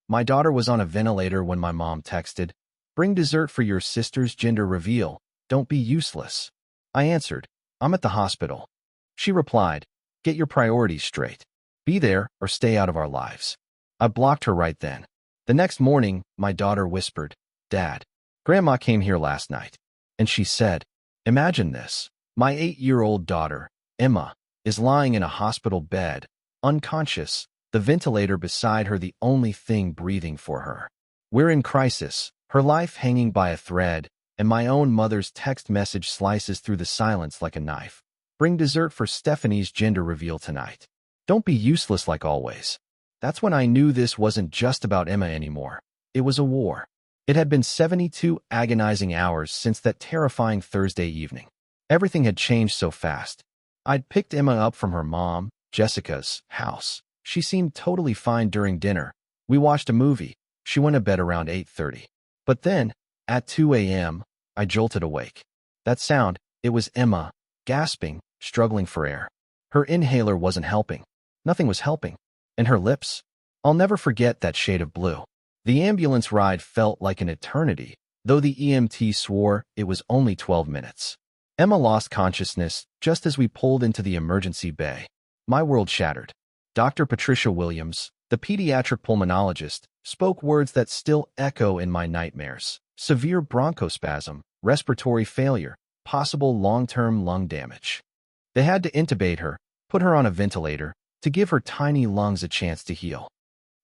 My daughter was on a ventilator when my mom texted, "Bring dessert for your sister's gender reveal. Don't be useless." I answered, "I'm at the hospital." She replied, "Get your priorities straight. Be there or stay out of our lives." I blocked her right then. The next morning, my daughter whispered, "Dad, Grandma came here last night, and she said," imagine this, my 8-year-old daughter, Emma, is lying in a hospital bed, unconscious, the ventilator beside her the only thing breathing for her. We're in crisis, her life hanging by a thread, and my own mother's text message slices through the silence like a knife. "Bring dessert for Stephanie's gender reveal tonight. Don't be useless like always." That's when I knew this wasn't just about Emma anymore. It was a war. It had been 72 agonizing hours since that terrifying Thursday evening. Everything had changed so fast. I'd picked Emma up from her mom, Jessica's, house. She seemed totally fine during dinner. We watched a movie. She went to bed around 8:30. But then, at 2 a.m., I jolted awake. That sound, it was Emma, gasping, struggling for air. Her inhaler wasn't helping. Nothing was helping. And her lips? I'll never forget that shade of blue. The ambulance ride felt like an eternity, though the EMT swore it was only 12 minutes. Emma lost consciousness just as we pulled into the emergency bay. My world shattered. Dr. Patricia Williams, the pediatric pulmonologist, spoke words that still echo in my nightmares: severe bronchospasm, respiratory failure, possible long-term lung damage. They had to intubate her, put her on a ventilator, to give her tiny lungs a chance to heal.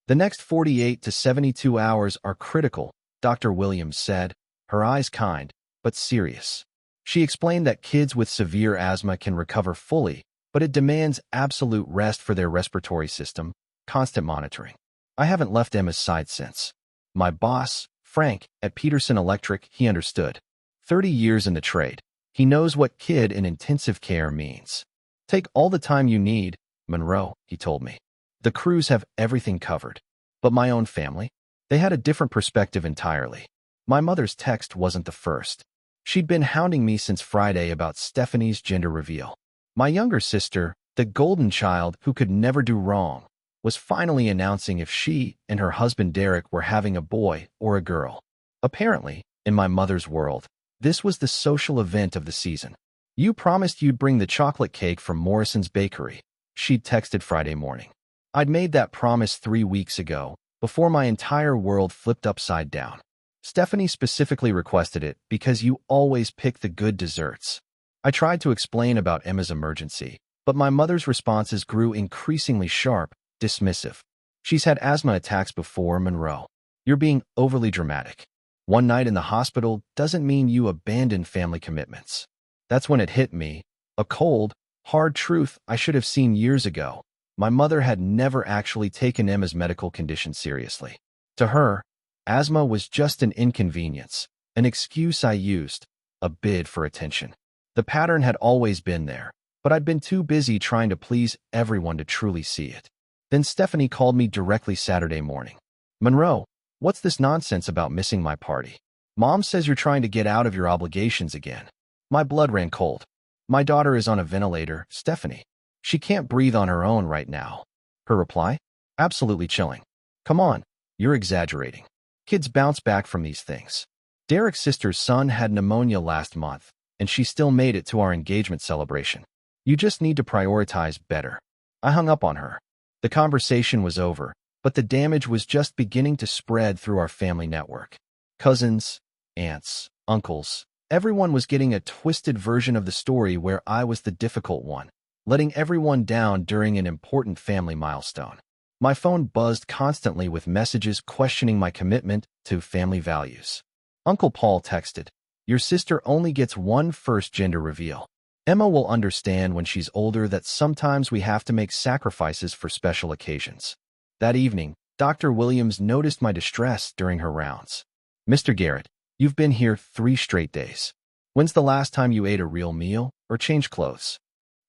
The next 48 to 72 hours are critical, Dr. Williams said, her eyes kind, but serious. She explained that kids with severe asthma can recover fully, but it demands absolute rest for their respiratory system, constant monitoring. I haven't left Emma's side since. My boss, Frank, at Peterson Electric, he understood. 30 years in the trade. He knows what kid in intensive care means. Take all the time you need, Monroe, he told me. The crews have everything covered. But my own family? They had a different perspective entirely. My mother's text wasn't the first. She'd been hounding me since Friday about Stephanie's gender reveal. My younger sister, the golden child who could never do wrong, was finally announcing if she and her husband Derek were having a boy or a girl. Apparently, in my mother's world, this was the social event of the season. "You promised you'd bring the chocolate cake from Morrison's Bakery," she'd texted Friday morning. I'd made that promise 3 weeks ago, before my entire world flipped upside down. "Stephanie specifically requested it because you always pick the good desserts." I tried to explain about Emma's emergency, but my mother's responses grew increasingly sharp, dismissive. "She's had asthma attacks before, Monroe. You're being overly dramatic. One night in the hospital doesn't mean you abandon family commitments." That's when it hit me, a cold, hard truth I should have seen years ago. My mother had never actually taken Emma's medical condition seriously. To her, asthma was just an inconvenience, an excuse I used, a bid for attention. The pattern had always been there, but I'd been too busy trying to please everyone to truly see it. Then Stephanie called me directly Saturday morning. "Monroe, what's this nonsense about missing my party? Mom says you're trying to get out of your obligations again." My blood ran cold. "My daughter is on a ventilator, Stephanie. She can't breathe on her own right now." Her reply? Absolutely chilling. "Come on, you're exaggerating. Kids bounce back from these things. Derek's sister's son had pneumonia last month, and she still made it to our engagement celebration. You just need to prioritize better." I hung up on her. The conversation was over, but the damage was just beginning to spread through our family network. Cousins, aunts, uncles, everyone was getting a twisted version of the story where I was the difficult one, letting everyone down during an important family milestone. My phone buzzed constantly with messages questioning my commitment to family values. Uncle Paul texted, "Your sister only gets one first gender reveal. Emma will understand when she's older that sometimes we have to make sacrifices for special occasions." That evening, Dr. Williams noticed my distress during her rounds. "Mr. Garrett, you've been here 3 straight days. When's the last time you ate a real meal or changed clothes?"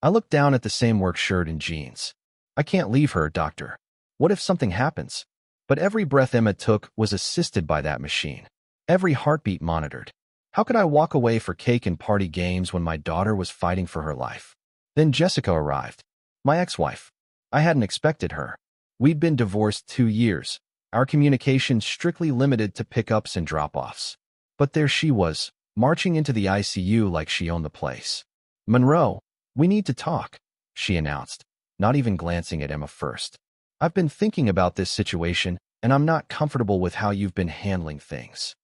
I looked down at the same work shirt and jeans. "I can't leave her, doctor. What if something happens?" But every breath Emma took was assisted by that machine. Every heartbeat monitored. How could I walk away for cake and party games when my daughter was fighting for her life? Then Jessica arrived. My ex-wife. I hadn't expected her. We'd been divorced 2 years, Our communication strictly limited to pickups and drop-offs. But there she was, marching into the ICU like she owned the place. "Monroe, we need to talk," she announced, not even glancing at Emma first. "I've been thinking about this situation, and I'm not comfortable with how you've been handling things."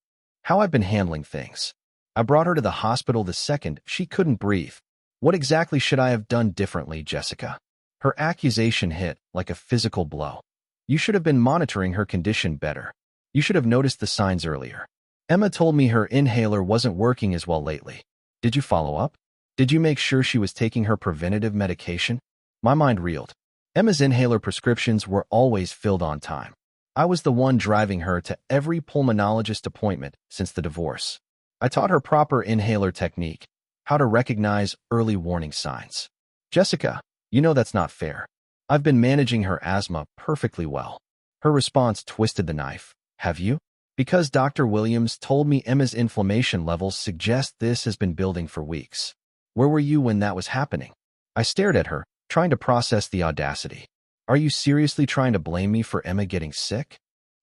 How I've been handling things. I brought her to the hospital the second she couldn't breathe. What exactly should I have done differently, Jessica? Her accusation hit like a physical blow. You should have been monitoring her condition better. You should have noticed the signs earlier. Emma told me her inhaler wasn't working as well lately. Did you follow up? Did you make sure she was taking her preventative medication? My mind reeled. Emma's inhaler prescriptions were always filled on time. I was the one driving her to every pulmonologist appointment since the divorce. I taught her proper inhaler technique, how to recognize early warning signs. Jessica, you know that's not fair. I've been managing her asthma perfectly well. Her response twisted the knife. Have you? Because Dr. Williams told me Emma's inflammation levels suggest this has been building for weeks. Where were you when that was happening? I stared at her, trying to process the audacity. Are you seriously trying to blame me for Emma getting sick?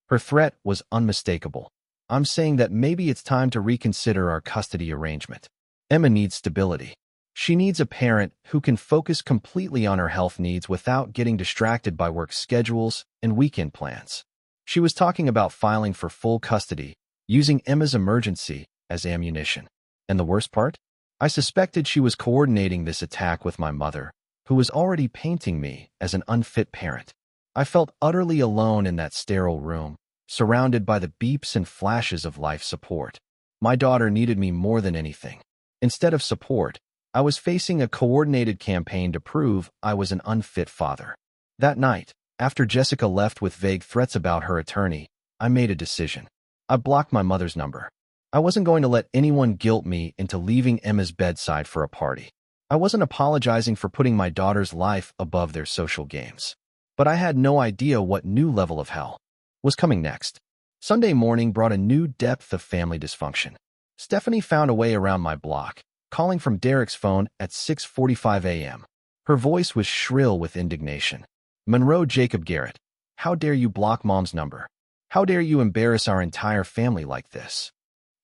Her threat was unmistakable. I'm saying that maybe it's time to reconsider our custody arrangement. Emma needs stability. She needs a parent who can focus completely on her health needs without getting distracted by work schedules and weekend plans. She was talking about filing for full custody, using Emma's emergency as ammunition. And the worst part? I suspected she was coordinating this attack with my mother, who was already painting me as an unfit parent. I felt utterly alone in that sterile room, surrounded by the beeps and flashes of life support. My daughter needed me more than anything. Instead of support, I was facing a coordinated campaign to prove I was an unfit father. That night, after Jessica left with vague threats about her attorney, I made a decision. I blocked my mother's number. I wasn't going to let anyone guilt me into leaving Emma's bedside for a party. I wasn't apologizing for putting my daughter's life above their social games. But I had no idea what new level of hell was coming next. Sunday morning brought a new depth of family dysfunction. Stephanie found a way around my block, calling from Derek's phone at 6:45 a.m. Her voice was shrill with indignation. "Monroe Jacob Garrett, how dare you block Mom's number? How dare you embarrass our entire family like this?"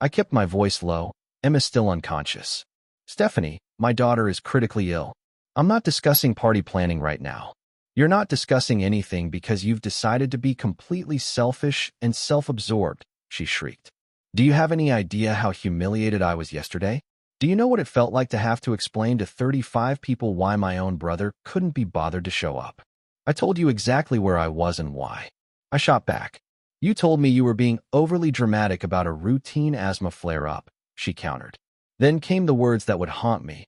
I kept my voice low. Emma's still unconscious. "Stephanie, my daughter is critically ill. I'm not discussing party planning right now. You're not discussing anything because you've decided to be completely selfish and self-absorbed," she shrieked. "Do you have any idea how humiliated I was yesterday? Do you know what it felt like to have to explain to 35 people why my own brother couldn't be bothered to show up? I told you exactly where I was and why." I shot back. "You told me you were being overly dramatic about a routine asthma flare-up," she countered. Then came the words that would haunt me.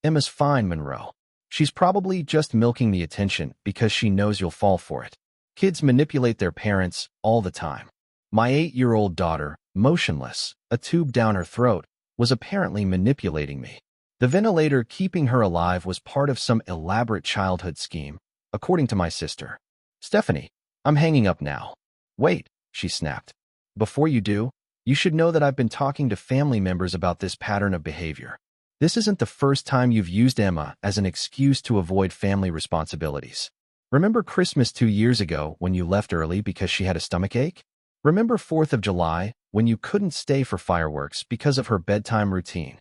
"Emma's fine, Monroe. She's probably just milking the attention because she knows you'll fall for it. Kids manipulate their parents all the time." My 8-year-old daughter, motionless, a tube down her throat, was apparently manipulating me. The ventilator keeping her alive was part of some elaborate childhood scheme, according to my sister. "Stephanie, I'm hanging up now." "Wait," she snapped. "Before you do, you should know that I've been talking to family members about this pattern of behavior. This isn't the first time you've used Emma as an excuse to avoid family responsibilities. Remember Christmas 2 years ago when you left early because she had a stomachache? Remember 4th of July when you couldn't stay for fireworks because of her bedtime routine?"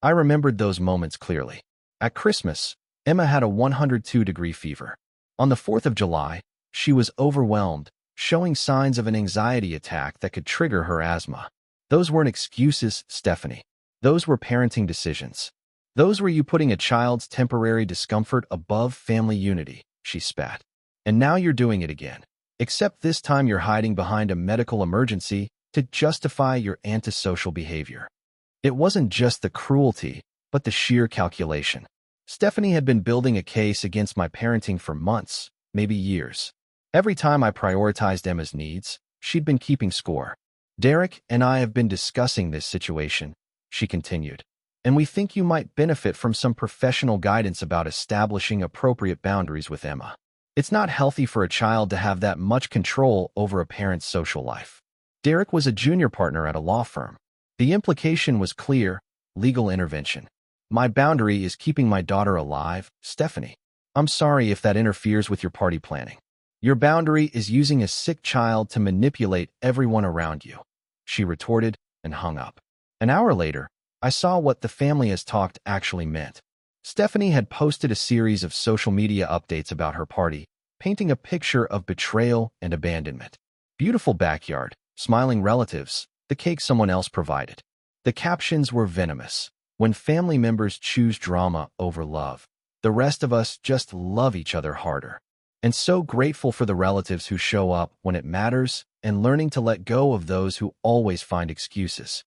I remembered those moments clearly. At Christmas, Emma had a 102-degree fever. On the 4th of July, she was overwhelmed, showing signs of an anxiety attack that could trigger her asthma. Those weren't excuses, Stephanie. Those were parenting decisions. Those were you putting a child's temporary discomfort above family unity, she spat. And now you're doing it again. Except this time you're hiding behind a medical emergency to justify your antisocial behavior. It wasn't just the cruelty, but the sheer calculation. Stephanie had been building a case against my parenting for months, maybe years. Every time I prioritized Emma's needs, she'd been keeping score. "Derek and I have been discussing this situation," she continued, "and we think you might benefit from some professional guidance about establishing appropriate boundaries with Emma. It's not healthy for a child to have that much control over a parent's social life." Derek was a junior partner at a law firm. The implication was clear: legal intervention. "My boundary is keeping my daughter alive, Stephanie. I'm sorry if that interferes with your party planning. Your boundary is using a sick child to manipulate everyone around you, she retorted and hung up. An hour later, I saw what the family has talked actually meant. Stephanie had posted a series of social media updates about her party, painting a picture of betrayal and abandonment. Beautiful backyard, smiling relatives, the cake someone else provided. The captions were venomous. When family members choose drama over love, the rest of us just love each other harder. And so grateful for the relatives who show up when it matters and learning to let go of those who always find excuses.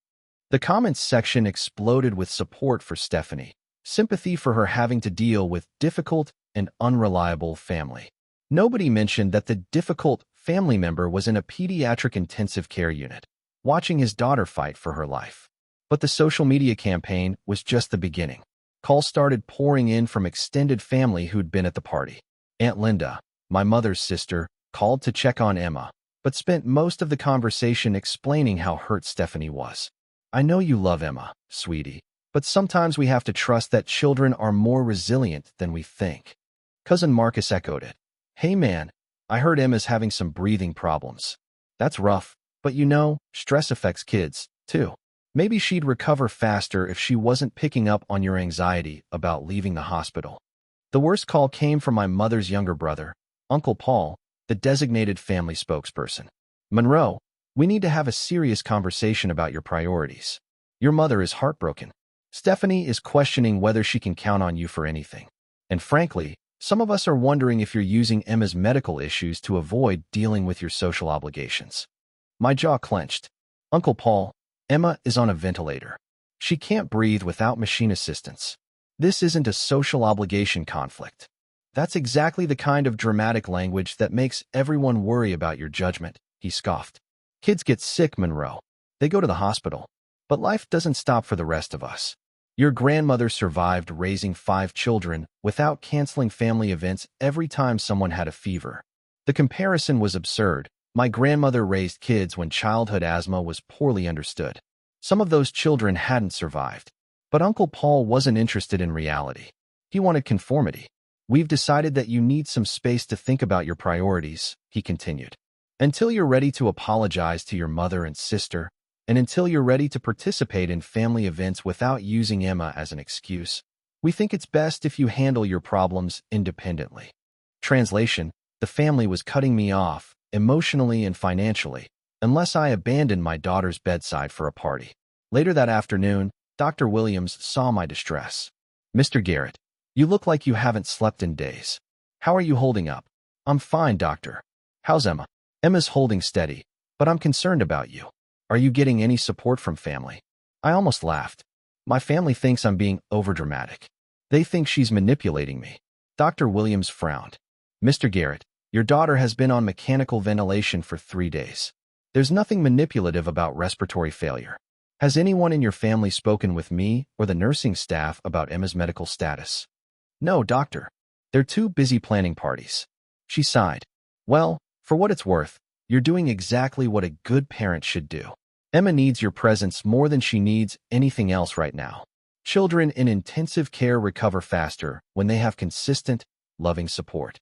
The comments section exploded with support for Stephanie, sympathy for her having to deal with difficult and unreliable family. Nobody mentioned that the difficult family member was in a pediatric intensive care unit, watching his daughter fight for her life. But the social media campaign was just the beginning. Calls started pouring in from extended family who'd been at the party. Aunt Linda, my mother's sister, called to check on Emma, but spent most of the conversation explaining how hurt Stephanie was. I know you love Emma, sweetie, but sometimes we have to trust that children are more resilient than we think. Cousin Marcus echoed it. Hey man, I heard Emma's having some breathing problems. That's rough, but you know, stress affects kids, too. Maybe she'd recover faster if she wasn't picking up on your anxiety about leaving the hospital. The worst call came from my mother's younger brother, Uncle Paul, the designated family spokesperson. Monroe, we need to have a serious conversation about your priorities. Your mother is heartbroken. Stephanie is questioning whether she can count on you for anything. And frankly, some of us are wondering if you're using Emma's medical issues to avoid dealing with your social obligations. My jaw clenched. Uncle Paul, Emma is on a ventilator. She can't breathe without machine assistance. This isn't a social obligation conflict. That's exactly the kind of dramatic language that makes everyone worry about your judgment, he scoffed. Kids get sick, Monroe. They go to the hospital. But life doesn't stop for the rest of us. Your grandmother survived raising 5 children without canceling family events every time someone had a fever. The comparison was absurd. My grandmother raised kids when childhood asthma was poorly understood. Some of those children hadn't survived. But Uncle Paul wasn't interested in reality. He wanted conformity. We've decided that you need some space to think about your priorities, he continued. Until you're ready to apologize to your mother and sister, and until you're ready to participate in family events without using Emma as an excuse, we think it's best if you handle your problems independently. Translation: the family was cutting me off, emotionally and financially, unless I abandoned my daughter's bedside for a party. Later that afternoon, Dr. Williams saw my distress. Mr. Garrett, you look like you haven't slept in days. How are you holding up? I'm fine, doctor. How's Emma? Emma's holding steady, but I'm concerned about you. Are you getting any support from family? I almost laughed. My family thinks I'm being overdramatic. They think she's manipulating me. Dr. Williams frowned. Mr. Garrett, your daughter has been on mechanical ventilation for 3 days. There's nothing manipulative about respiratory failure. Has anyone in your family spoken with me or the nursing staff about Emma's medical status? No, doctor. They're too busy planning parties. She sighed. Well, for what it's worth, you're doing exactly what a good parent should do. Emma needs your presence more than she needs anything else right now. Children in intensive care recover faster when they have consistent, loving support.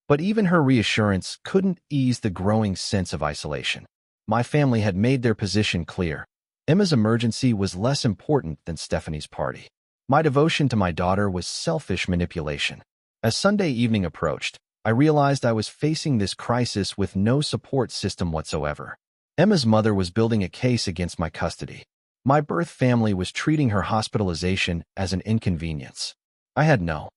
But even her reassurance couldn't ease the growing sense of isolation. My family had made their position clear. Emma's emergency was less important than Stephanie's party. My devotion to my daughter was selfish manipulation. As Sunday evening approached, I realized I was facing this crisis with no support system whatsoever. Emma's mother was building a case against my custody. My birth family was treating her hospitalization as an inconvenience. I had no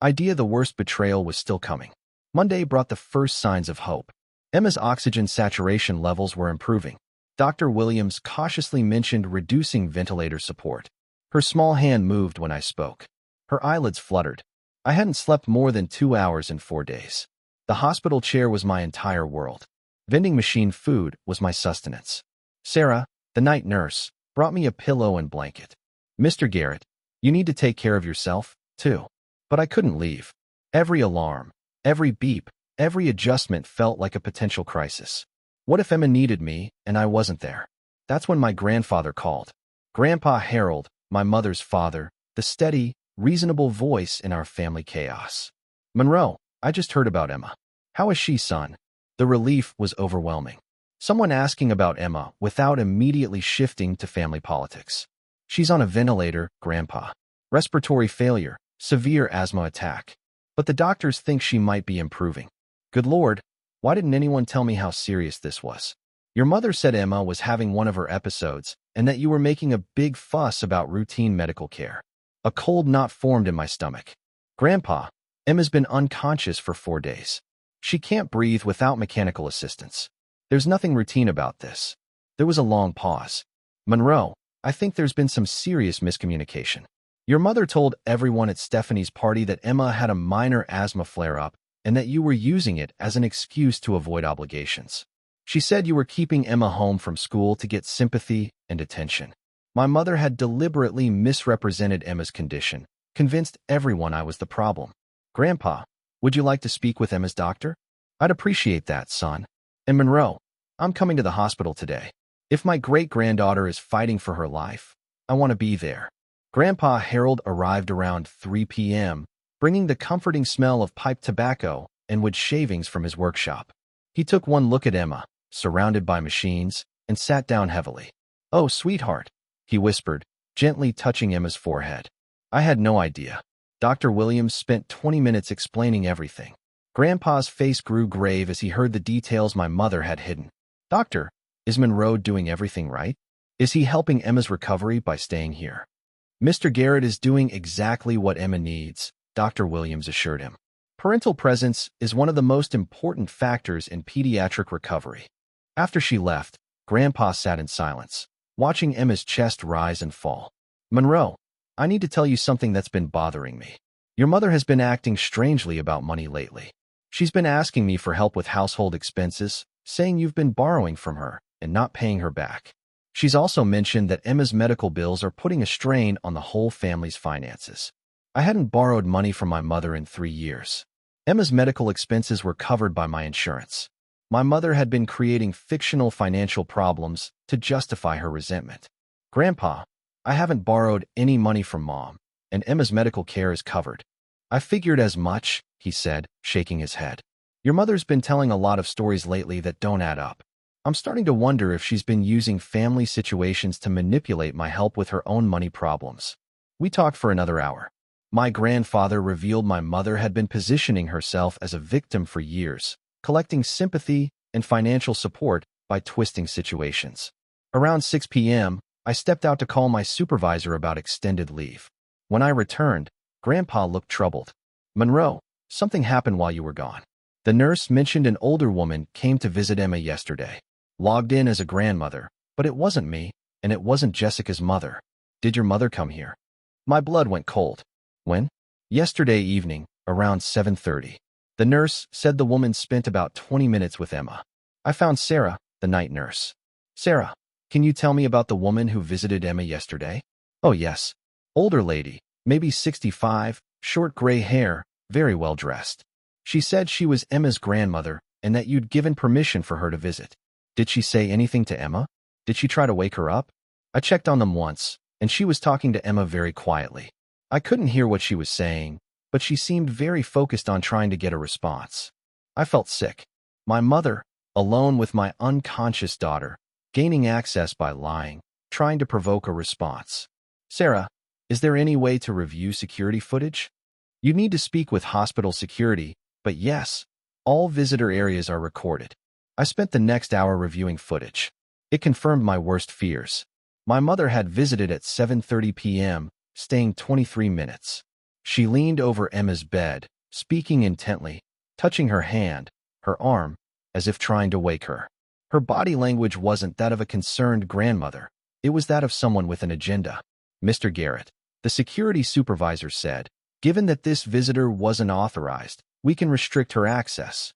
idea the worst betrayal was still coming. Monday brought the first signs of hope. Emma's oxygen saturation levels were improving. Dr. Williams cautiously mentioned reducing ventilator support. Her small hand moved when I spoke. Her eyelids fluttered. I hadn't slept more than 2 hours in 4 days. The hospital chair was my entire world. Vending machine food was my sustenance. Sarah, the night nurse, brought me a pillow and blanket. Mr. Garrett, you need to take care of yourself, too. But I couldn't leave. Every alarm, every beep, every adjustment felt like a potential crisis. What if Emma needed me and I wasn't there? That's when my grandfather called. Grandpa Harold, my mother's father, the steady, reasonable voice in our family chaos. Monroe, I just heard about Emma. How is she, son? The relief was overwhelming. Someone asking about Emma without immediately shifting to family politics. She's on a ventilator, Grandpa. Respiratory failure, severe asthma attack. But the doctors think she might be improving. Good Lord, why didn't anyone tell me how serious this was? Your mother said Emma was having one of her episodes and that you were making a big fuss about routine medical care. A cold knot formed in my stomach. Grandpa, Emma's been unconscious for 4 days. She can't breathe without mechanical assistance. There's nothing routine about this. There was a long pause. Monroe, I think there's been some serious miscommunication. Your mother told everyone at Stephanie's party that Emma had a minor asthma flare-up and that you were using it as an excuse to avoid obligations. She said you were keeping Emma home from school to get sympathy and attention. My mother had deliberately misrepresented Emma's condition, convinced everyone I was the problem. Grandpa, would you like to speak with Emma's doctor? I'd appreciate that, son. And Monroe, I'm coming to the hospital today. If my great-granddaughter is fighting for her life, I want to be there. Grandpa Harold arrived around 3 p.m., bringing the comforting smell of pipe tobacco and wood shavings from his workshop. He took one look at Emma, surrounded by machines, and sat down heavily. Oh, sweetheart, he whispered, gently touching Emma's forehead. I had no idea. Dr. Williams spent 20 minutes explaining everything. Grandpa's face grew grave as he heard the details my mother had hidden. Doctor, is Monroe doing everything right? Is he helping Emma's recovery by staying here? Mr. Garrett is doing exactly what Emma needs, Dr. Williams assured him. Parental presence is one of the most important factors in pediatric recovery. After she left, Grandpa sat in silence, watching Emma's chest rise and fall. Monroe, I need to tell you something that's been bothering me. Your mother has been acting strangely about money lately. She's been asking me for help with household expenses, saying you've been borrowing from her and not paying her back. She's also mentioned that Emma's medical bills are putting a strain on the whole family's finances. I hadn't borrowed money from my mother in 3 years. Emma's medical expenses were covered by my insurance. My mother had been creating fictional financial problems to justify her resentment. Grandpa, I haven't borrowed any money from Mom, and Emma's medical care is covered. I figured as much, he said, shaking his head. Your mother's been telling a lot of stories lately that don't add up. I'm starting to wonder if she's been using family situations to manipulate my help with her own money problems. We talked for another hour. My grandfather revealed my mother had been positioning herself as a victim for years, collecting sympathy and financial support by twisting situations. Around 6 p.m., I stepped out to call my supervisor about extended leave. When I returned, Grandpa looked troubled. Monroe, something happened while you were gone. The nurse mentioned an older woman came to visit Emma yesterday. Logged in as a grandmother, but it wasn't me, and it wasn't Jessica's mother. Did your mother come here? My blood went cold. When? Yesterday evening, around 7:30. The nurse said the woman spent about 20 minutes with Emma. I found Sarah, the night nurse. Sarah, can you tell me about the woman who visited Emma yesterday? Oh yes. Older lady, maybe 65, short gray hair, very well dressed. She said she was Emma's grandmother and that you'd given permission for her to visit. Did she say anything to Emma? Did she try to wake her up? I checked on them once, and she was talking to Emma very quietly. I couldn't hear what she was saying, but she seemed very focused on trying to get a response. I felt sick. My mother, alone with my unconscious daughter, gaining access by lying, trying to provoke a response. Sarah, is there any way to review security footage? You need to speak with hospital security, but yes, all visitor areas are recorded. I spent the next hour reviewing footage. It confirmed my worst fears. My mother had visited at 7:30 p.m., staying 23 minutes. She leaned over Emma's bed, speaking intently, touching her hand, her arm, as if trying to wake her. Her body language wasn't that of a concerned grandmother. It was that of someone with an agenda. Mr. Garrett, the security supervisor said, given that this visitor wasn't authorized, we can restrict her access.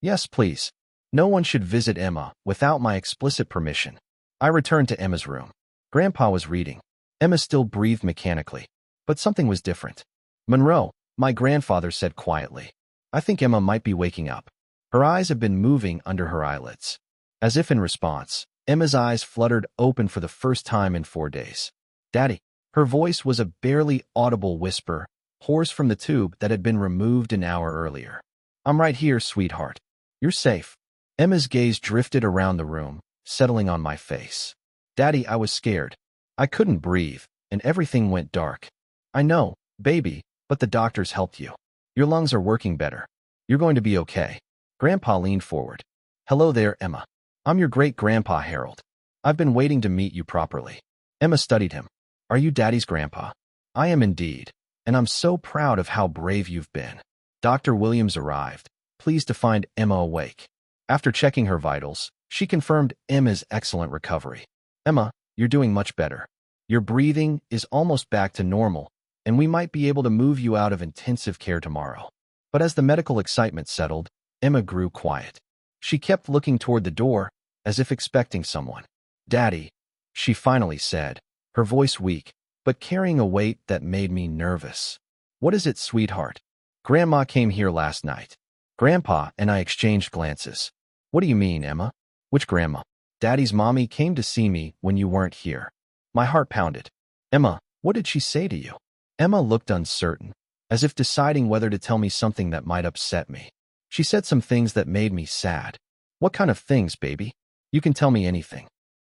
Yes, please. No one should visit Emma without my explicit permission. I returned to Emma's room. Grandpa was reading. Emma still breathed mechanically, but something was different. Monroe, my grandfather said quietly. I think Emma might be waking up. Her eyes have been moving under her eyelids. As if in response, Emma's eyes fluttered open for the first time in 4 days. Daddy. Her voice was a barely audible whisper, hoarse from the tube that had been removed an hour earlier. I'm right here, sweetheart. You're safe. Emma's gaze drifted around the room, settling on my face. Daddy, I was scared. I couldn't breathe, and everything went dark. I know, baby, but the doctors helped you. Your lungs are working better. You're going to be okay. Grandpa leaned forward. Hello there, Emma. I'm your great-grandpa Harold. I've been waiting to meet you properly. Emma studied him. Are you Daddy's grandpa? I am indeed, and I'm so proud of how brave you've been. Dr. Williams arrived, pleased to find Emma awake. After checking her vitals, she confirmed Emma's excellent recovery. Emma, you're doing much better. Your breathing is almost back to normal, and we might be able to move you out of intensive care tomorrow. But as the medical excitement settled, Emma grew quiet. She kept looking toward the door, as if expecting someone. Daddy, she finally said, her voice weak, but carrying a weight that made me nervous. What is it, sweetheart? Grandma came here last night. Grandpa and I exchanged glances. What do you mean, Emma? Which grandma? Daddy's mommy came to see me when you weren't here. My heart pounded. Emma, what did she say to you? Emma looked uncertain, as if deciding whether to tell me something that might upset me. She said some things that made me sad. What kind of things, baby? You can tell me anything.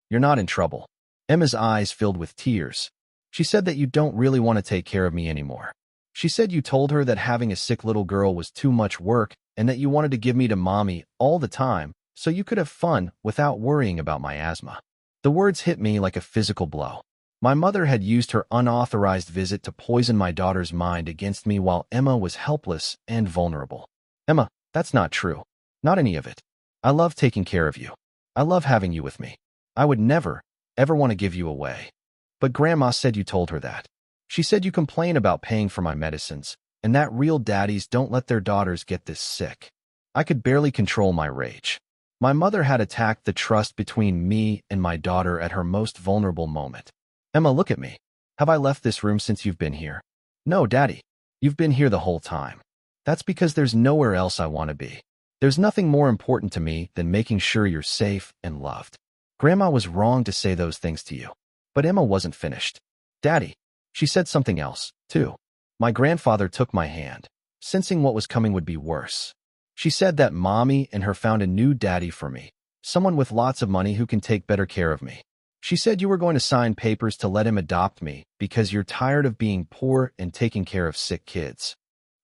You're not in trouble. Emma's eyes filled with tears. She said that you don't really want to take care of me anymore. She said you told her that having a sick little girl was too much work and that you wanted to give me to mommy all the time so you could have fun without worrying about my asthma. The words hit me like a physical blow. My mother had used her unauthorized visit to poison my daughter's mind against me while Emma was helpless and vulnerable. Emma, that's not true. Not any of it. I love taking care of you. I love having you with me. I would never, ever want to give you away. But Grandma said you told her that. She said you complain about paying for my medicines, and that real daddies don't let their daughters get this sick. I could barely control my rage. My mother had attacked the trust between me and my daughter at her most vulnerable moment. Emma, look at me. Have I left this room since you've been here? No, Daddy. You've been here the whole time. That's because there's nowhere else I want to be. There's nothing more important to me than making sure you're safe and loved. Grandma was wrong to say those things to you. But Emma wasn't finished. Daddy, she said something else, too. My grandfather took my hand, sensing what was coming would be worse. She said that Mommy and her found a new daddy for me, someone with lots of money who can take better care of me. She said you were going to sign papers to let him adopt me because you're tired of being poor and taking care of sick kids.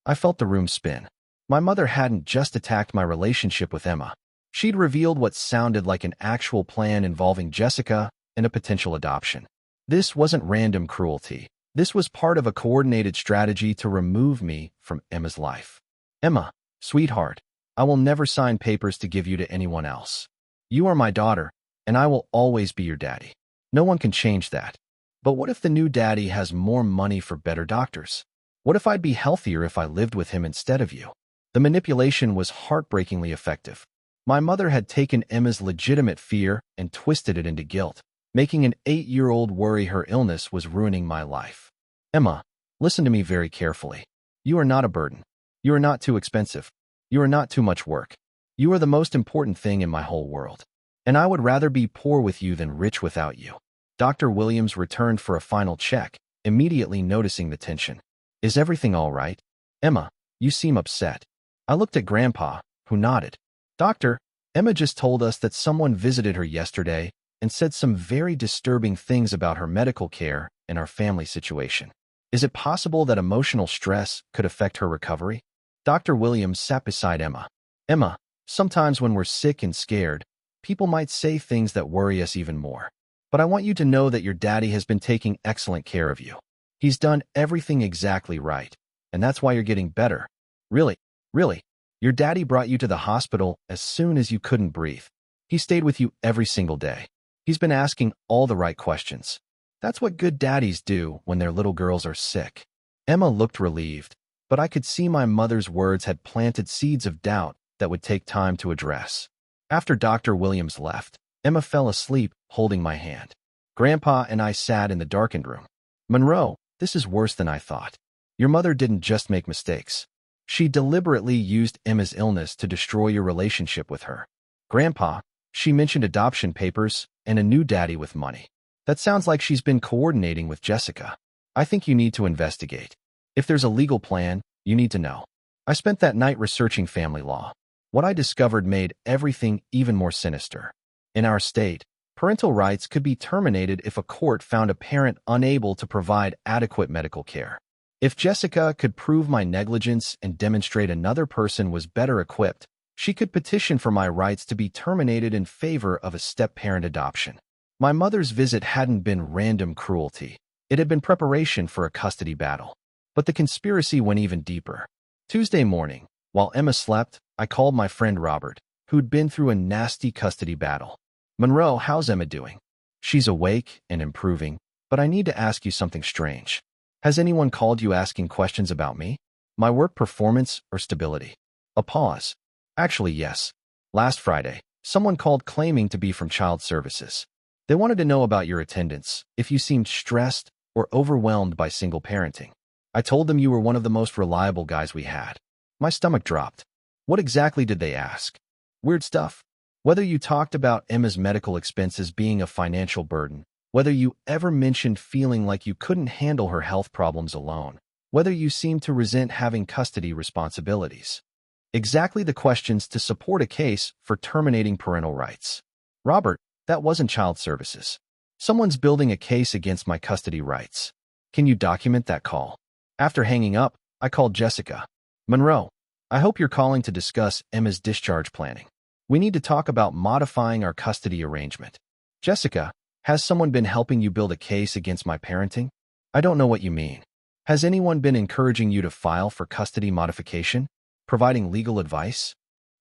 I felt the room spin. My mother hadn't just attacked my relationship with Emma. She'd revealed what sounded like an actual plan involving Jessica and a potential adoption. This wasn't random cruelty. This was part of a coordinated strategy to remove me from Emma's life. Emma, sweetheart, I will never sign papers to give you to anyone else. You are my daughter, and I will always be your daddy. No one can change that. But what if the new daddy has more money for better doctors? What if I'd be healthier if I lived with him instead of you? The manipulation was heartbreakingly effective. My mother had taken Emma's legitimate fear and twisted it into guilt, making an 8-year-old worry her illness was ruining my life. Emma, listen to me very carefully. You are not a burden. You are not too expensive. You are not too much work. You are the most important thing in my whole world. And I would rather be poor with you than rich without you. Dr. Williams returned for a final check, immediately noticing the tension. Is everything all right? Emma, you seem upset. I looked at Grandpa, who nodded. Doctor, Emma just told us that someone visited her yesterday and said some very disturbing things about her medical care and our family situation. Is it possible that emotional stress could affect her recovery? Dr. Williams sat beside Emma. Emma, sometimes when we're sick and scared, people might say things that worry us even more. But I want you to know that your daddy has been taking excellent care of you. He's done everything exactly right, and that's why you're getting better. Really, your daddy brought you to the hospital as soon as you couldn't breathe. He stayed with you every single day. He's been asking all the right questions. That's what good daddies do when their little girls are sick. Emma looked relieved, but I could see my mother's words had planted seeds of doubt that would take time to address. After Dr. Williams left, Emma fell asleep, holding my hand. Grandpa and I sat in the darkened room. Monroe, this is worse than I thought. Your mother didn't just make mistakes. She deliberately used Emma's illness to destroy your relationship with her. Grandpa, she mentioned adoption papers and a new daddy with money. That sounds like she's been coordinating with Jessica. I think you need to investigate. If there's a legal plan, you need to know. I spent that night researching family law. What I discovered made everything even more sinister. In our state, parental rights could be terminated if a court found a parent unable to provide adequate medical care. If Jessica could prove my negligence and demonstrate another person was better equipped, she could petition for my rights to be terminated in favor of a step-parent adoption. My mother's visit hadn't been random cruelty. It had been preparation for a custody battle. But the conspiracy went even deeper. Tuesday morning, while Emma slept, I called my friend Robert, who'd been through a nasty custody battle. "Monroe, how's Emma doing?" "She's awake and improving, but I need to ask you something strange. Has anyone called you asking questions about me? My work performance or stability?" A pause. "Actually, yes. Last Friday, someone called claiming to be from Child Services. They wanted to know about your attendance, if you seemed stressed or overwhelmed by single parenting. I told them you were one of the most reliable guys we had." My stomach dropped. "What exactly did they ask?" "Weird stuff. Whether you talked about Emma's medical expenses being a financial burden, whether you ever mentioned feeling like you couldn't handle her health problems alone, whether you seemed to resent having custody responsibilities. Exactly the questions to support a case for terminating parental rights." "Robert, that wasn't Child Services. Someone's building a case against my custody rights. Can you document that call?" After hanging up, I called Jessica. "Monroe, I hope you're calling to discuss Emma's discharge planning. We need to talk about modifying our custody arrangement." "Jessica, has someone been helping you build a case against my parenting?" "I don't know what you mean. Has anyone been encouraging you to file for custody modification? Providing legal advice?"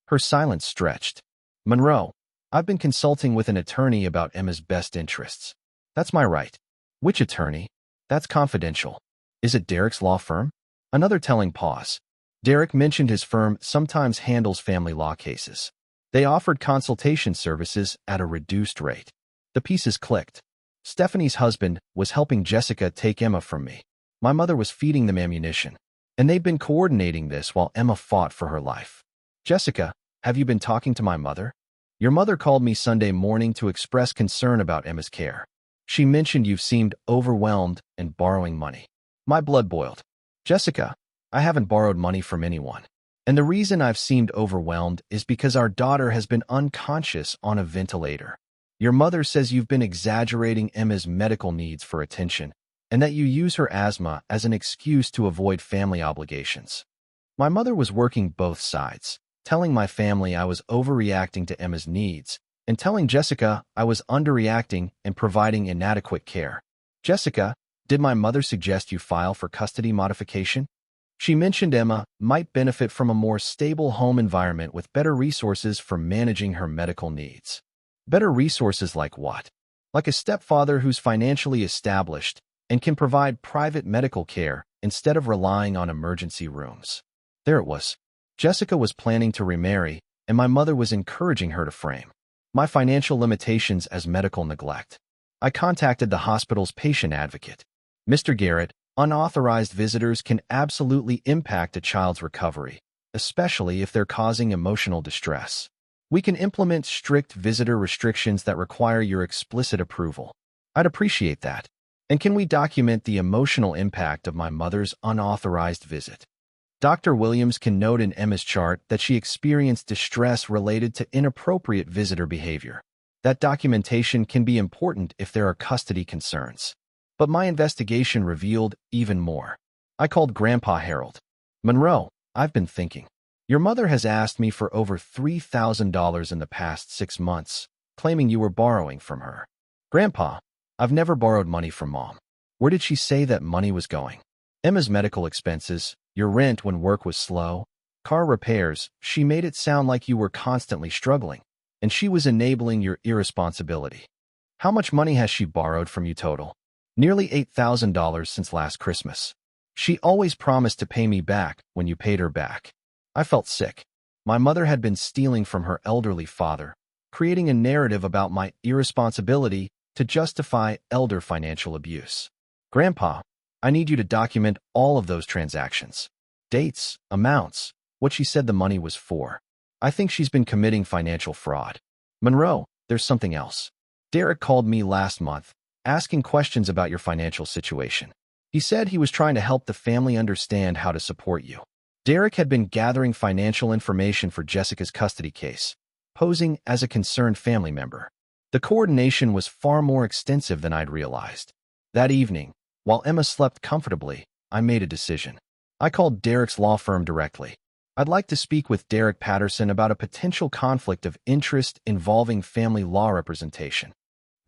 Her silence stretched. "Monroe, I've been consulting with an attorney about Emma's best interests." "That's my right." "Which attorney?" "That's confidential." "Is it Derek's law firm?" Another telling pause. Derek mentioned his firm sometimes handles family law cases. They offered consultation services at a reduced rate. The pieces clicked. Stephanie's husband was helping Jessica take Emma from me. My mother was feeding them ammunition. And they've been coordinating this while Emma fought for her life. "Jessica, have you been talking to my mother?" "Your mother called me Sunday morning to express concern about Emma's care. She mentioned you've seemed overwhelmed and borrowing money." My blood boiled. "Jessica, I haven't borrowed money from anyone. And the reason I've seemed overwhelmed is because our daughter has been unconscious on a ventilator. Your mother says you've been exaggerating Emma's medical needs for attention, and that you use her asthma as an excuse to avoid family obligations." My mother was working both sides, telling my family I was overreacting to Emma's needs, and telling Jessica I was underreacting and providing inadequate care. "Jessica, did my mother suggest you file for custody modification?" "She mentioned Emma might benefit from a more stable home environment with better resources for managing her medical needs." "Better resources like what?" "Like a stepfather who's financially established and can provide private medical care instead of relying on emergency rooms." There it was. Jessica was planning to remarry, and my mother was encouraging her to frame my financial limitations as medical neglect. I contacted the hospital's patient advocate. "Mr. Garrett, unauthorized visitors can absolutely impact a child's recovery, especially if they're causing emotional distress. We can implement strict visitor restrictions that require your explicit approval." "I'd appreciate that. And can we document the emotional impact of my mother's unauthorized visit?" "Dr. Williams can note in Emma's chart that she experienced distress related to inappropriate visitor behavior. That documentation can be important if there are custody concerns." But my investigation revealed even more. I called Grandpa Harold. "Monroe, I've been thinking. Your mother has asked me for over $3,000 in the past 6 months, claiming you were borrowing from her." "Grandpa, I've never borrowed money from Mom." "Where did she say that money was going?" "Emma's medical expenses, your rent when work was slow, car repairs. She made it sound like you were constantly struggling, and she was enabling your irresponsibility." "How much money has she borrowed from you total?" "Nearly $8,000 since last Christmas. She always promised to pay me back when you paid her back." I felt sick. My mother had been stealing from her elderly father, creating a narrative about my irresponsibility to justify elder financial abuse. "Grandpa, I need you to document all of those transactions. Dates, amounts, what she said the money was for. I think she's been committing financial fraud." "Monroe, there's something else. Derek called me last month, asking questions about your financial situation. He said he was trying to help the family understand how to support you. Derek had been gathering financial information for Jessica's custody case, posing as a concerned family member. The coordination was far more extensive than I'd realized. That evening, while Emma slept comfortably, I made a decision. I called Derek's law firm directly. I'd like to speak with Derek Patterson about a potential conflict of interest involving family law representation.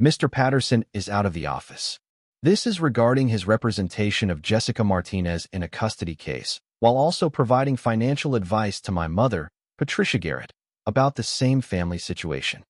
Mr. Patterson is out of the office. This is regarding his representation of Jessica Martinez in a custody case, while also providing financial advice to my mother, Patricia Garrett, about the same family situation.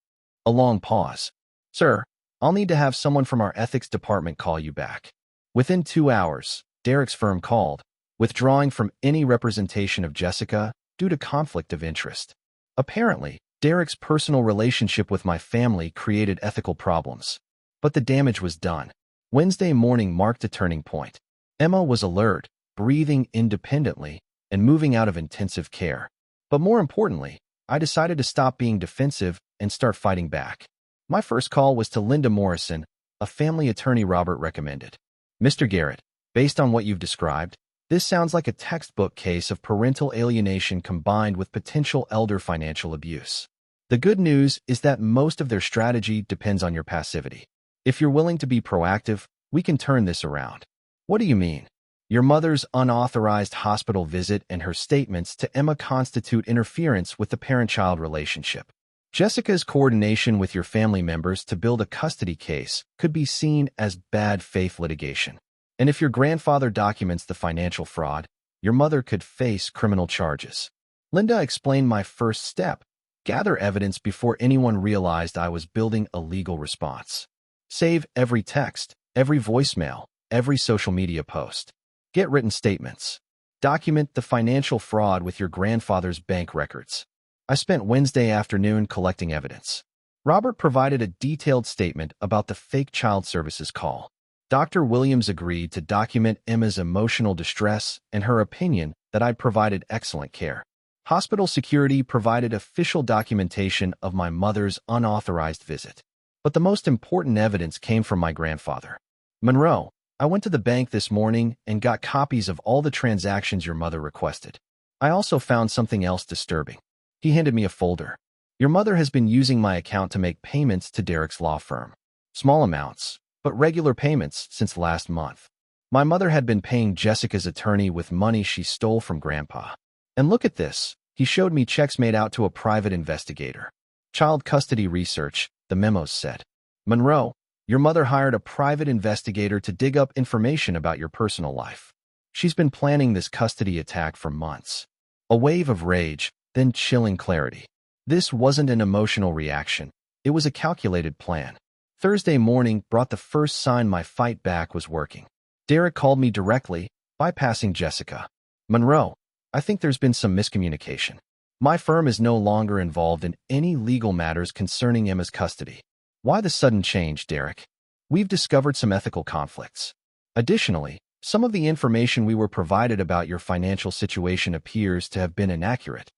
A long pause. Sir, I'll need to have someone from our ethics department call you back. Within 2 hours, Derek's firm called, withdrawing from any representation of Jessica due to conflict of interest. Apparently, Derek's personal relationship with my family created ethical problems. But the damage was done. Wednesday morning marked a turning point. Emma was alert, breathing independently, and moving out of intensive care. But more importantly, I decided to stop being defensive and start fighting back. My first call was to Linda Morrison, a family attorney Robert recommended. Mr. Garrett, based on what you've described, this sounds like a textbook case of parental alienation combined with potential elder financial abuse. The good news is that most of their strategy depends on your passivity. If you're willing to be proactive, we can turn this around. What do you mean? Your mother's unauthorized hospital visit and her statements to Emma constitute interference with the parent-child relationship. Jessica's coordination with your family members to build a custody case could be seen as bad faith litigation. And if your grandfather documents the financial fraud, your mother could face criminal charges. Linda explained my first step: gather evidence before anyone realized I was building a legal response. Save every text, every voicemail, every social media post. Get written statements. Document the financial fraud with your grandfather's bank records. I spent Wednesday afternoon collecting evidence. Robert provided a detailed statement about the fake child services call. Dr. Williams agreed to document Emma's emotional distress and her opinion that I'd provided excellent care. Hospital security provided official documentation of my mother's unauthorized visit. But the most important evidence came from my grandfather. Monroe, I went to the bank this morning and got copies of all the transactions your mother requested. I also found something else disturbing. He handed me a folder. Your mother has been using my account to make payments to Derek's law firm. Small amounts, but regular payments since last month. My mother had been paying Jessica's attorney with money she stole from Grandpa. And look at this. He showed me checks made out to a private investigator. Child custody research, the memos said. Monroe, your mother hired a private investigator to dig up information about your personal life. She's been planning this custody attack for months. A wave of rage, then chilling clarity. This wasn't an emotional reaction. It was a calculated plan. Thursday morning brought the first sign my fight back was working. Derek called me directly, bypassing Jessica. Monroe, I think there's been some miscommunication. My firm is no longer involved in any legal matters concerning Emma's custody. Why the sudden change, Derek? We've discovered some ethical conflicts. Additionally, some of the information we were provided about your financial situation appears to have been inaccurate.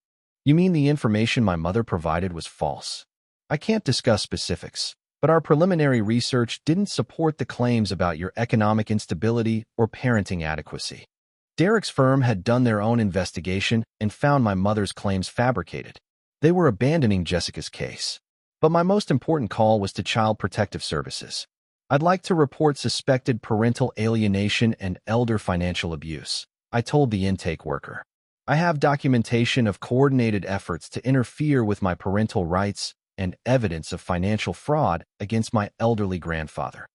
You mean the information my mother provided was false? I can't discuss specifics, but our preliminary research didn't support the claims about your economic instability or parenting adequacy. Derek's firm had done their own investigation and found my mother's claims fabricated. They were abandoning Jessica's case. But my most important call was to Child Protective Services. I'd like to report suspected parental alienation and elder financial abuse, I told the intake worker. I have documentation of coordinated efforts to interfere with my parental rights and evidence of financial fraud against my elderly grandfather.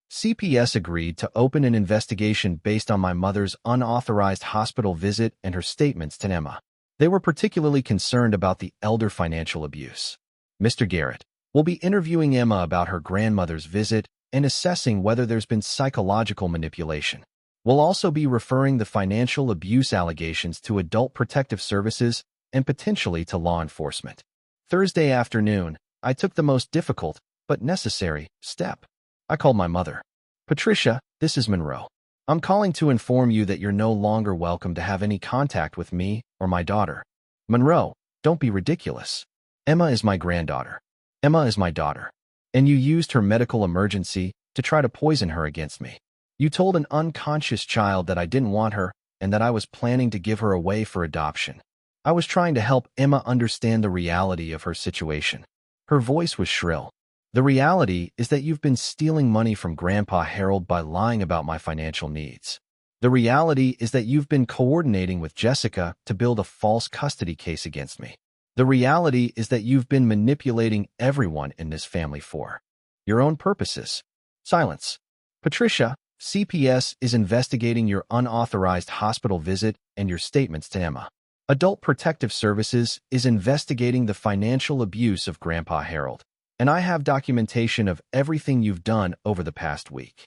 CPS agreed to open an investigation based on my mother's unauthorized hospital visit and her statements to Emma. They were particularly concerned about the elder financial abuse. Mr. Garrett, we'll be interviewing Emma about her grandmother's visit and assessing whether there's been psychological manipulation. We'll also be referring the financial abuse allegations to Adult Protective Services and potentially to law enforcement. Thursday afternoon, I took the most difficult, but necessary, step. I called my mother. Patricia, this is Monroe. I'm calling to inform you that you're no longer welcome to have any contact with me or my daughter. Monroe, don't be ridiculous. Emma is my granddaughter. Emma is my daughter. And you used her medical emergency to try to poison her against me. You told an unconscious child that I didn't want her, and that I was planning to give her away for adoption. I was trying to help Emma understand the reality of her situation. Her voice was shrill. The reality is that you've been stealing money from Grandpa Harold by lying about my financial needs. The reality is that you've been coordinating with Jessica to build a false custody case against me. The reality is that you've been manipulating everyone in this family for your own purposes. Silence. Patricia, CPS is investigating your unauthorized hospital visit and your statements to Emma. Adult Protective Services is investigating the financial abuse of Grandpa Harold, and I have documentation of everything you've done over the past week.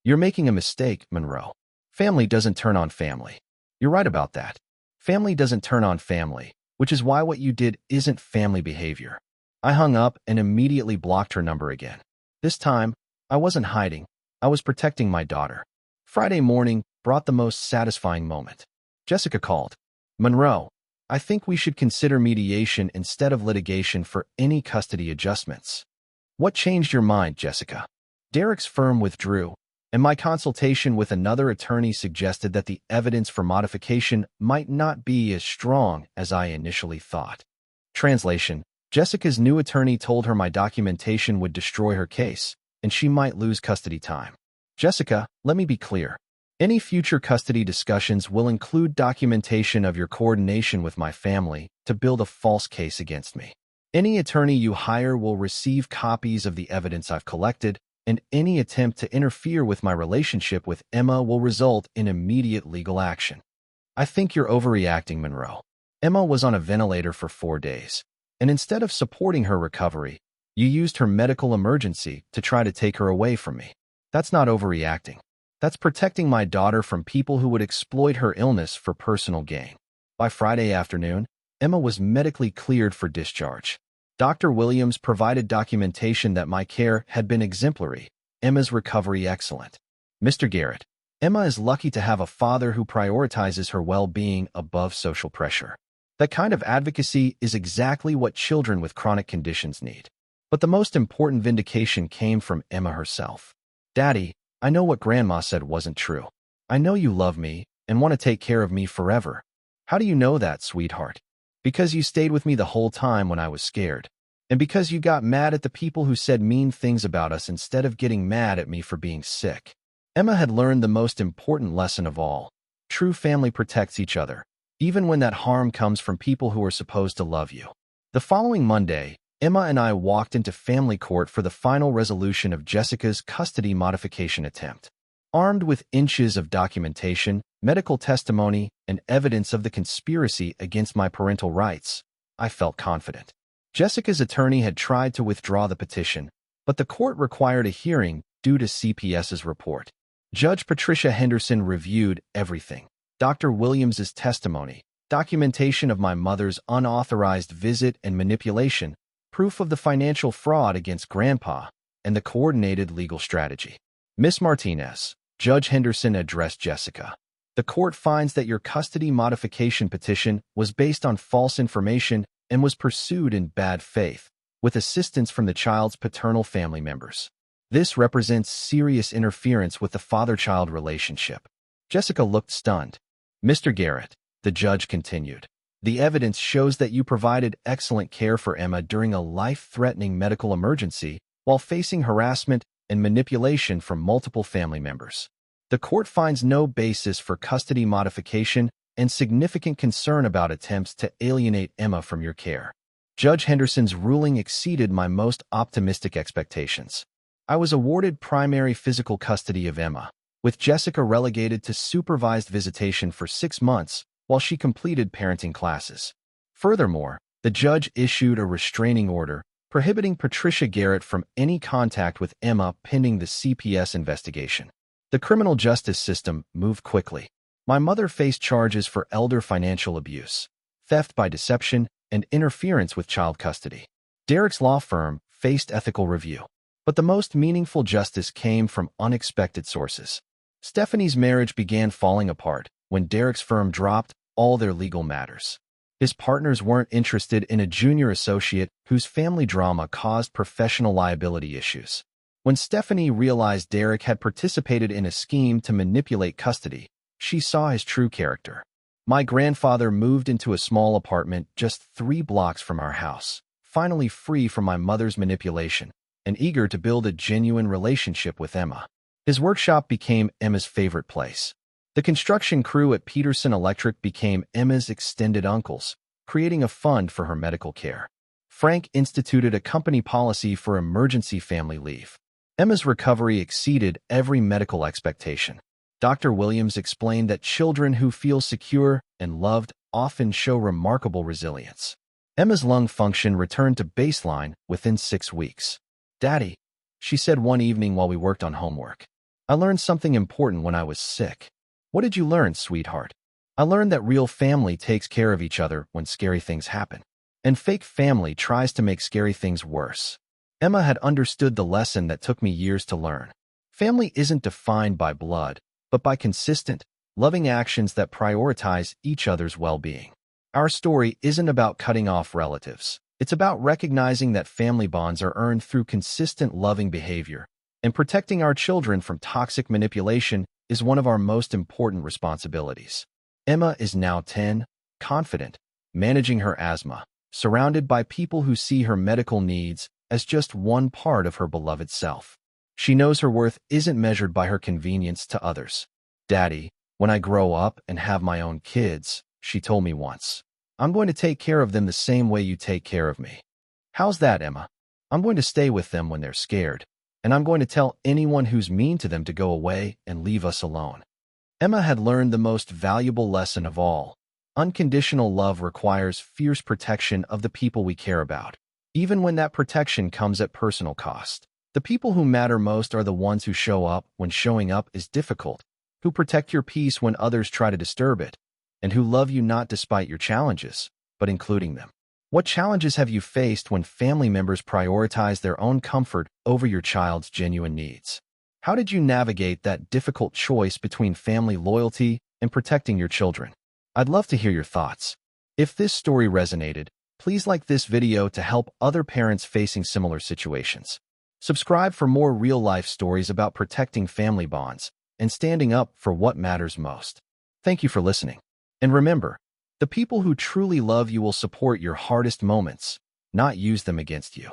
You're making a mistake, Monroe. Family doesn't turn on family. You're right about that. Family doesn't turn on family, which is why what you did isn't family behavior. I hung up and immediately blocked her number again. This time, I wasn't hiding. I was protecting my daughter. Friday morning brought the most satisfying moment. Jessica called. Monroe, I think we should consider mediation instead of litigation for any custody adjustments. What changed your mind, Jessica? Derek's firm withdrew, and my consultation with another attorney suggested that the evidence for modification might not be as strong as I initially thought. Translation: Jessica's new attorney told her my documentation would destroy her case, and she might lose custody time. Jessica, let me be clear. Any future custody discussions will include documentation of your coordination with my family to build a false case against me. Any attorney you hire will receive copies of the evidence I've collected, and any attempt to interfere with my relationship with Emma will result in immediate legal action. I think you're overreacting, Monroe. Emma was on a ventilator for 4 days, and instead of supporting her recovery, you used her medical emergency to try to take her away from me. That's not overreacting. That's protecting my daughter from people who would exploit her illness for personal gain. By Friday afternoon, Emma was medically cleared for discharge. Dr. Williams provided documentation that my care had been exemplary, Emma's recovery excellent. Mr. Garrett, Emma is lucky to have a father who prioritizes her well-being above social pressure. That kind of advocacy is exactly what children with chronic conditions need. But the most important vindication came from Emma herself. Daddy, I know what Grandma said wasn't true. I know you love me and want to take care of me forever. How do you know that, sweetheart? Because you stayed with me the whole time when I was scared. And because you got mad at the people who said mean things about us instead of getting mad at me for being sick. Emma had learned the most important lesson of all. True family protects each other, even when that harm comes from people who are supposed to love you. The following Monday, Emma and I walked into family court for the final resolution of Jessica's custody modification attempt. Armed with inches of documentation, medical testimony, and evidence of the conspiracy against my parental rights, I felt confident. Jessica's attorney had tried to withdraw the petition, but the court required a hearing due to CPS's report. Judge Patricia Henderson reviewed everything: Dr. Williams's testimony, documentation of my mother's unauthorized visit and manipulation, proof of the financial fraud against Grandpa, and the coordinated legal strategy. Miss Martinez, Judge Henderson addressed Jessica. The court finds that your custody modification petition was based on false information and was pursued in bad faith, with assistance from the child's paternal family members. This represents serious interference with the father-child relationship. Jessica looked stunned. Mr. Garrett, the judge continued, the evidence shows that you provided excellent care for Emma during a life-threatening medical emergency while facing harassment and manipulation from multiple family members. The court finds no basis for custody modification and significant concern about attempts to alienate Emma from your care. Judge Henderson's ruling exceeded my most optimistic expectations. I was awarded primary physical custody of Emma, with Jessica relegated to supervised visitation for 6 months while she completed parenting classes. Furthermore, the judge issued a restraining order prohibiting Patricia Garrett from any contact with Emma pending the CPS investigation. The criminal justice system moved quickly. My mother faced charges for elder financial abuse, theft by deception, and interference with child custody. Derek's law firm faced ethical review. But the most meaningful justice came from unexpected sources. Stephanie's marriage began falling apart when Derek's firm dropped all their legal matters. His partners weren't interested in a junior associate whose family drama caused professional liability issues. When Stephanie realized Derek had participated in a scheme to manipulate custody, She saw his true character. My grandfather moved into a small apartment just 3 blocks from our house, finally free from my mother's manipulation and eager to build a genuine relationship with Emma. His workshop became Emma's favorite place. The construction crew at Peterson Electric became Emma's extended uncles, creating a fund for her medical care. Frank instituted a company policy for emergency family leave. Emma's recovery exceeded every medical expectation. Dr. Williams explained that children who feel secure and loved often show remarkable resilience. Emma's lung function returned to baseline within 6 weeks. "Daddy," she said one evening while we worked on homework, "I learned something important when I was sick." "What did you learn, sweetheart?" "I learned that real family takes care of each other when scary things happen, and fake family tries to make scary things worse." Emma had understood the lesson that took me years to learn. Family isn't defined by blood, but by consistent, loving actions that prioritize each other's well-being. Our story isn't about cutting off relatives. It's about recognizing that family bonds are earned through consistent loving behavior, and protecting our children from toxic manipulation is one of our most important responsibilities. Emma is now 10, confident, managing her asthma, surrounded by people who see her medical needs as just one part of her beloved self. She knows her worth isn't measured by her convenience to others. "Daddy, when I grow up and have my own kids," she told me once, "I'm going to take care of them the same way you take care of me." "How's that, Emma?" "I'm going to stay with them when they're scared, and I'm going to tell anyone who's mean to them to go away and leave us alone." Emma had learned the most valuable lesson of all. Unconditional love requires fierce protection of the people we care about, even when that protection comes at personal cost. The people who matter most are the ones who show up when showing up is difficult, who protect your peace when others try to disturb it, and who love you not despite your challenges, but including them. What challenges have you faced when family members prioritize their own comfort over your child's genuine needs? How did you navigate that difficult choice between family loyalty and protecting your children? I'd love to hear your thoughts. If this story resonated, please like this video to help other parents facing similar situations. Subscribe for more real-life stories about protecting family bonds and standing up for what matters most. Thank you for listening. And remember, the people who truly love you will support your hardest moments, not use them against you.